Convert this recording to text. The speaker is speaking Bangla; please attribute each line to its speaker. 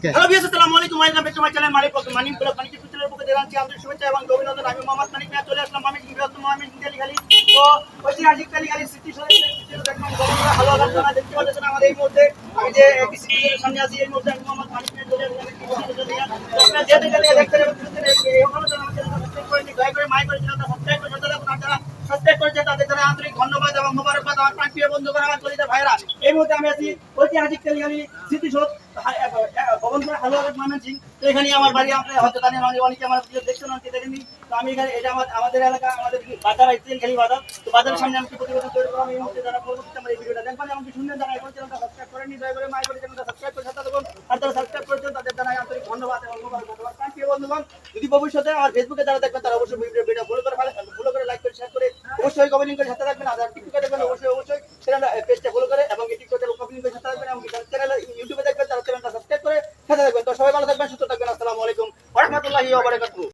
Speaker 1: হ্যালো ভিউয়ার্স, আসসালামু আলাইকুম। Welcome back to my channel Manik blog Manik চ্যানেলের পক্ষ থেকে জানাচ্ছি আন্তরিক শুভেচ্ছা এবং অভিনন্দন। আমি মোহাম্মদ মানিক নিয়ে চলে আসলাম ময়মনসিংহ তো ঐতিহাসিক কালীঘালি স্মৃতি দেখবেন ভালো আলোচনা দেখতে পাচ্ছেন আমার এই মুহূর্তে আমি যে একটি স্মৃতির সামনে আছি। এই মুহূর্তে আমি মোহাম্মদ মানিক নিয়ে চলে আসলাম একটি স্মৃতির নিয়ে। তো আপনারা যেতে গেলে দেখতে পাচ্ছেন এই অনুরোধ আমাদের সাবস্ক্রাইব করে দয়া করে মাই করে চ্যানেলটা সাবস্ক্রাইব করে সাথে থাকুন। আপনারা সাবস্ক্রাইব করেছেন তাদের জন্য আন্তরিক ধন্যবাদ এবং মোবারকবাদ। আমার প্রিয় বন্ধুগণ, আমার কলিজা ভাইরা, এই মুহূর্তে আমি আছি ঐতিহাসিক কালীঘালি স্মৃতিসৌধ ভবনপুর হালুয়াঘাট ময়মনসিংহ। তো এখানে আমার বাড়ি, আপনারা হয়তো জানেন, অনেকে আমার দেখছেন, অনেকে দেখেননি। তো আমি এখানে এটা আমাদের এলাকা, আমাদের বাজার ঐতিহাসিক বাজার। তো বাজারের সামনে আমি প্রতিবেদন তৈরি করলাম। এই মুহূর্তে যারা পরবর্তীতে আমার এই ভিডিওটা দেখবেন এমনকি শুনবেন, যারা এখন চ্যানেলটা সাবস্ক্রাইব করেননি দয়া করে মাই করে চ্যানেলটা সাবস্ক্রাইব করে সাথে থাকুন। আর যারা সাবস্ক্রাইব করেছেন তাদের জানাই আন্তরিক ধন্যবাদ এবং মোবারকবাদ। আমার প্রিয় বন্ধুগণ, যদি ভবিষ্যতে আমার ফেসবুকে যারা দেখবেন তারা অবশ্যই ভিডিও ফলো করে ফলো করে লাইক করে শেয়ার করে অবশ্যই কমেন্ট করে সাথে থাকবেন। আর যারা টিকটকে দেখবেন অবশ্যই চ্যানেলটা পেজটা ফলো করে এবং টিকটকে কমেন্ট করে সাথে থাকবেন এবং চ্যানেল ইউটিউবে দেখবেন তারা চ্যানেলটা সাবস্ক্রাইব করে সাথে থাকবেন। তো সবাই ভালো থাকবেন, সুস্থ থাকবেন। আসসালামু আলাইকুম ওয়া রাহমাতুল্লাহি ওয়া বারাকাতুহু।